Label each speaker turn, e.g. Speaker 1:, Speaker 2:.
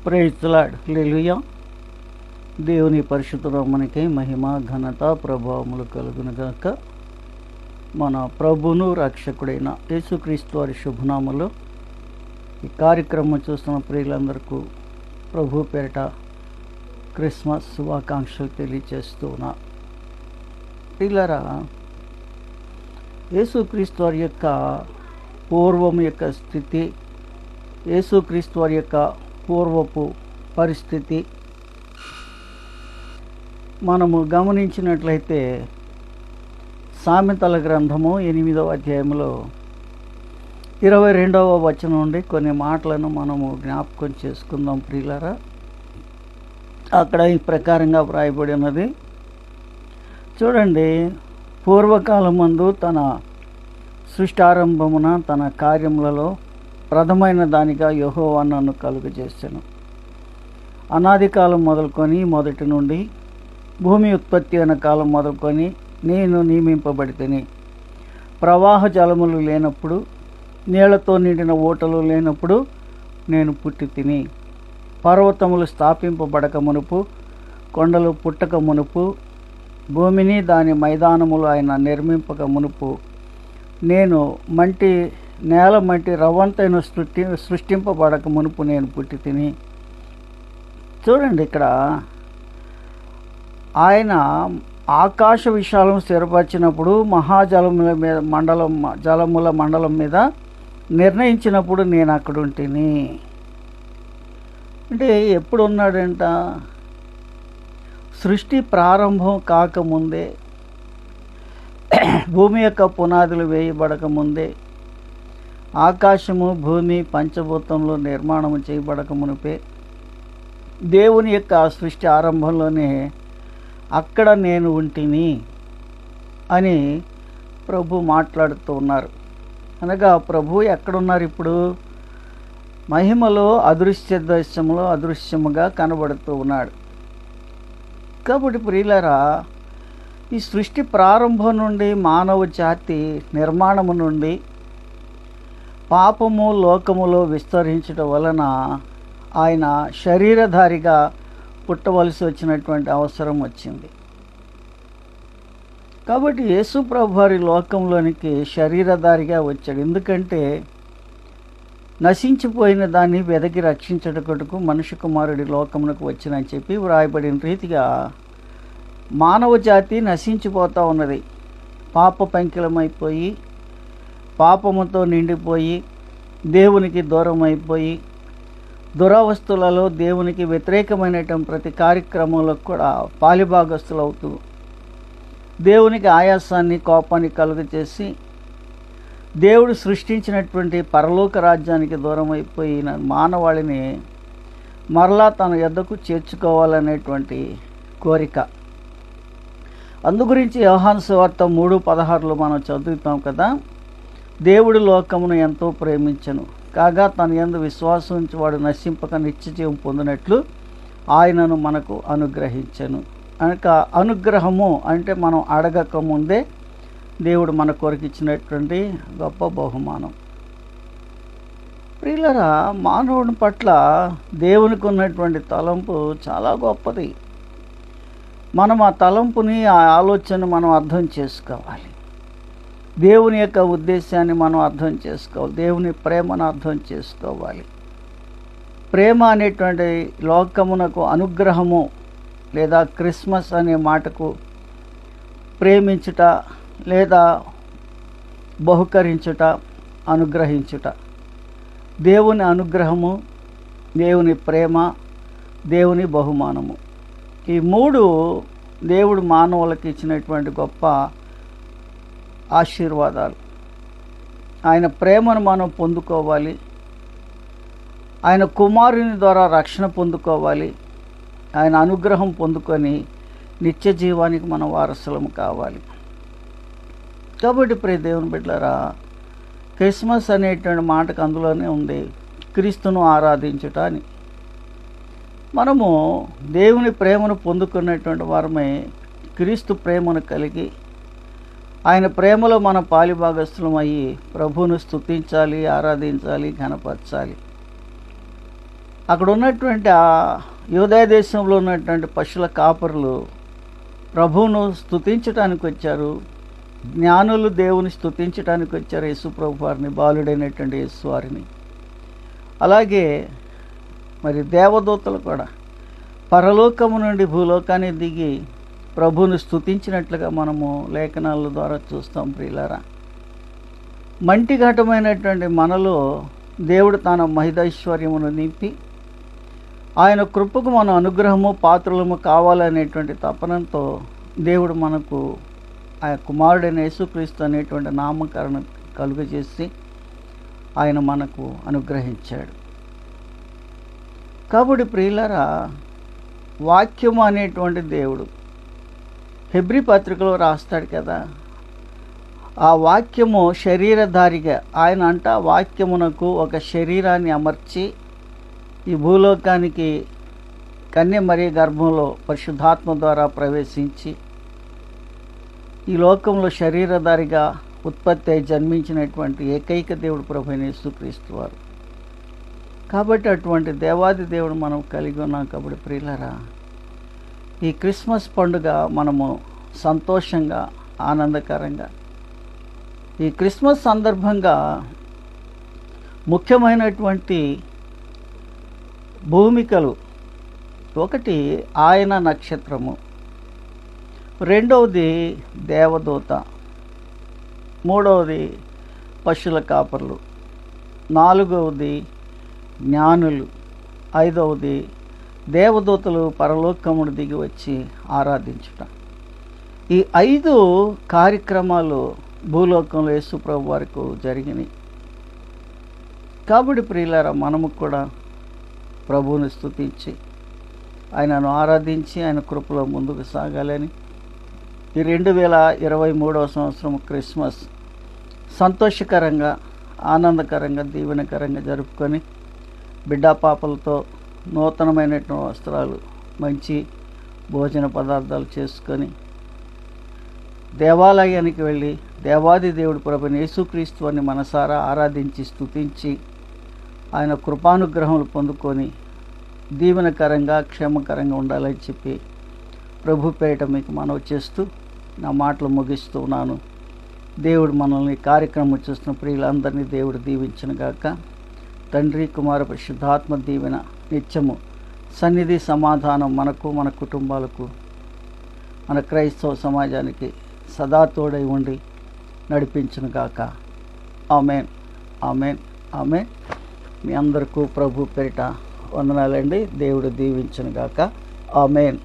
Speaker 1: Praise the lord. హల్లెలూయా. దేవుని పరిశుద్ధ నామమునకే మహిమ ఘనత ప్రభావములు కలుగును గాక. మన ప్రభువును రక్షకుడైన యేసుక్రీస్తు వారి శుభనామములో ఈ కార్యక్రమం చూస్తున్న ప్రియులందరికీ ప్రభు పేరిట క్రిస్మస్ శుభాకాంక్షలు తెలియజేస్తూ ఉన్నా. ప్రియులారా, యేసుక్రీస్తు వారి యొక్క పూర్వం యొక్క స్థితి, యేసుక్రీస్తు వారి యొక్క పూర్వపు పరిస్థితి మనము గమనించినట్లయితే సామెతల గ్రంథము 8వ అధ్యాయంలో 22వ వచనం నుండి కొన్ని మాటలను మనము జ్ఞాపకం చేసుకుందాం ప్రియులారా. అక్కడ ఈ ప్రకారంగా వ్రాయబడి ఉన్నది. చూడండి, పూర్వకాలమందు తన సృష్టారంభమున తన కార్యములలో ప్రథమైన దానిగా యెహోవా నన్ను కలుగజేసెను. అనాది కాలం మొదలుకొని మొదటి నుండి భూమి ఉత్పత్తి అయిన కాలం మొదలుకొని నేను నియమింపబడితిని. ప్రవాహ జలములు లేనప్పుడు, నీళ్లతో నిండిన ఊటలు లేనప్పుడు నేను పుట్టి తిని, పర్వతములు స్థాపింపబడక మునుపు, కొండలు పుట్టక మునుపు, భూమిని దాని మైదానములు ఆయన నిర్మింపక మునుపు, నేను నేల మంటి రవ్వంతైన సృష్టింపబడక మునుపు నేను పుట్టి తిని. చూడండి, ఇక్కడ ఆయన ఆకాశ విశాలం స్థిరపరిచినప్పుడు, మహాజలముల మీద జలముల మండలం మీద నిర్ణయించినప్పుడు నేను అక్కడ ఉంటిని. అంటే ఎప్పుడు ఉన్నాడంట? సృష్టి ప్రారంభం కాకముందే, భూమి యొక్క పునాదులు వేయబడక ముందే, ఆకాశము భూమి పంచభూతంలో నిర్మాణము చేయబడక మునిపే, దేవుని యొక్క సృష్టి ఆరంభంలోనే అక్కడ నేను ఉంటిని అని ప్రభు మాట్లాడుతూ ఉన్నారు. అనగా ప్రభు ఎక్కడున్నారు? ఇప్పుడు మహిమలో అదృశ్య దృశ్యంలో అదృశ్యముగా కనబడుతూ ఉన్నాడు. కాబట్టి ప్రియులారా, ఈ సృష్టి ప్రారంభం నుండి మానవ జాతి నిర్మాణము నుండి పాపము లోకములో విస్తరించడం వలన ఆయన శరీరధారిగా పుట్టవలసి వచ్చినటువంటి అవసరం వచ్చింది. కాబట్టి యేసు ప్రభు వారి లోకంలోనికి శరీరధారిగా వచ్చాడు. ఎందుకంటే నశించిపోయిన దాన్ని వెదకి రక్షించటకు మనుష్య కుమారుడి లోకమునకు వచ్చినని చెప్పి వ్రాయబడిన రీతిగా మానవ జాతి నశించిపోతూ ఉన్నది. పాప పంకిలమైపోయి, పాపముతో నిండిపోయి, దేవునికి దూరం అయిపోయి, దురావస్తులలో దేవునికి వ్యతిరేకమైనటువంటి ప్రతి కార్యక్రమంలో కూడా పాలిభాగస్తులు అవుతూ, దేవునికి ఆయాసాన్ని కోపాన్ని కలుగజేసి, దేవుడు సృష్టించినటువంటి పరలోక రాజ్యానికి దూరం అయిపోయిన మానవాళిని మరలా తన యొద్దకు చేర్చుకోవాలనేటువంటి కోరిక. అందుగురించి యోహాను సువార్త 3:16 మనం చదువుతాం కదా. దేవుడు లోకమును ఎంతో ప్రేమించెను, కాగా తన యందు విశ్వాసం ఉంచి వాడు నశింపక నిత్యజీవం పొందినట్లు ఆయనను మనకు అనుగ్రహించెను. అనక అనుగ్రహము అంటే మనం అడగక ముందే దేవుడు మన కొరకు ఇచ్చినటువంటి గొప్ప బహుమానం. ప్రియులారా, మానవుని పట్ల దేవునికి ఉన్నటువంటి తలంపు చాలా గొప్పది. మనం ఆ తలంపుని, ఆ ఆలోచనను మనం అర్థం చేసుకోవాలి. దేవుని యొక్క ఉద్దేశాన్ని మనం అర్థం చేసుకోవాలి. దేవుని ప్రేమను అర్థం చేసుకోవాలి. ప్రేమ అనేటువంటి లోకమునకు అనుగ్రహము లేదా క్రిస్మస్ అనే మాటకు ప్రేమించుట లేదా బహుకరించుట, అనుగ్రహించుట. దేవుని అనుగ్రహము, దేవుని ప్రేమ, దేవుని బహుమానము, ఈ మూడు దేవుడు మానవులకు ఇచ్చినటువంటి గొప్ప ఆశీర్వాదాలు. ఆయన ప్రేమను మనం పొందుకోవాలి. ఆయన కుమారుని ద్వారా రక్షణ పొందుకోవాలి. ఆయన అనుగ్రహం పొందుకొని నిత్య జీవానికి మనం వారసులము కావాలి. కాబట్టి ప్రియ దేవుని బిడ్డలారా, క్రిస్మస్ అనేటువంటి మాటకు అందులోనే ఉంది, క్రీస్తును ఆరాధించుట అని. మనము దేవుని ప్రేమను పొందుకున్నటువంటి వారమై క్రీస్తు ప్రేమను కలిగి ఆయన ప్రేమలో మన పాలిభాగస్థులం అయ్యి ప్రభువును స్తుతించాలి, ఆరాధించాలి, ఘనపరచాలి. అక్కడ ఉన్నటువంటి ఆ యూదయ దేశంలో ఉన్నటువంటి పశువుల కాపరులు ప్రభువును స్తుతించడానికి వచ్చారు. జ్ఞానులు దేవుని స్తుతించడానికి వచ్చారు, యేసు ప్రభు వారిని, బాలుడైనటువంటి యేసు వారిని. అలాగే మరి దేవదూతలు కూడా పరలోకము నుండి భూలోకాన్ని దిగి ప్రభువును స్తుతించినట్లుగా మనము లేఖనాల ద్వారా చూస్తాం. ప్రియులారా, మంటిఘటమైనటువంటి మనలో దేవుడు తన మహిదైశ్వర్యమును నింపి ఆయన కృపకు మన అనుగ్రహము పాత్రలము కావాలనేటువంటి తపనంతో దేవుడు మనకు ఆ కుమారుడైన యేసుక్రీస్తు అనేటువంటి నామకరణం కలుగజేసి ఆయన మనకు అనుగ్రహించాడు. కాబట్టి ప్రియులారా, వాక్యము అనేటువంటి దేవుడు హెబ్రీ పత్రికలో రాస్తాడు కదా, ఆ వాక్యము శరీరధారిగా ఆయన అంట వాక్యమునకు ఒక శరీరాన్ని అమర్చి ఈ భూలోకానికి కన్య మరియ గర్భంలో పరిశుద్ధాత్మ ద్వారా ప్రవేశించి ఈ లోకంలో శరీరధారిగా ఉత్పత్తి అయి జన్మించినటువంటి ఏకైక దేవుడు ప్రభువైన యేసుక్రీస్తు వారు. కాబట్టి అటువంటి దేవాది దేవుడు మనం కలిగి ఉన్నాం. కాబట్టి ప్రియులారా, ఈ క్రిస్మస్ పండుగ మనము సంతోషంగా ఆనందకరంగా ఈ క్రిస్మస్ సందర్భంగా ముఖ్యమైనటువంటి భూమికలు, ఒకటి ఆయన నక్షత్రము, రెండవది దేవదూత, మూడవది పశువుల కాపర్లు, నాలుగవది జ్ఞానులు, ఐదవది దేవదూతలు పరలోకమును దిగి వచ్చి ఆరాధించుట. ఈ 5 కార్యక్రమాలు భూలోకంలో యేసు ప్రభు వారికి జరిగినాయి. కాబట్టి ప్రియులారా, మనము కూడా ప్రభువుని స్తుతించి ఆయనను ఆరాధించి ఆయన కృపలో ముందుకు సాగాలని ఈ 2023వ సంవత్సరం క్రిస్మస్ సంతోషకరంగా ఆనందకరంగా దీవెనకరంగా జరుపుకొని బిడ్డా పాపలతో నూతనమైనటువంటి వస్త్రాలు, మంచి భోజన పదార్థాలు చేసుకొని దేవాలయానికి వెళ్ళి దేవాది దేవుడు ప్రభువైన యేసుక్రీస్తు వారిని మనసారా ఆరాధించి స్తుతించి ఆయన కృపానుగ్రహములు పొందుకొని దీవెనకరంగా క్షేమకరంగా ఉండాలని చెప్పి ప్రభు పేరిట మీకు మనవి చేస్తూ నా మాటలు ముగిస్తూ ఉన్నాను. దేవుడు మనల్ని కార్యక్రమం చూస్తున్న ప్రియులందరినీ దేవుడు దీవించునుగాక. తండ్రి, కుమార, పరిశుద్ధాత్మ దీవెన నిత్యము సన్నిధి సమాధానం మనకు, మన కుటుంబాలకు, మన క్రైస్తవ సమాజానికి సదా తోడై ఉండి నడిపించునుగాక. ఆమేన్, ఆమేన్, ఆమేన్. మీ అందరికీ ప్రభు పేరిట వందనాలండి. దేవుడు దీవించునుగాక. ఆమేన్.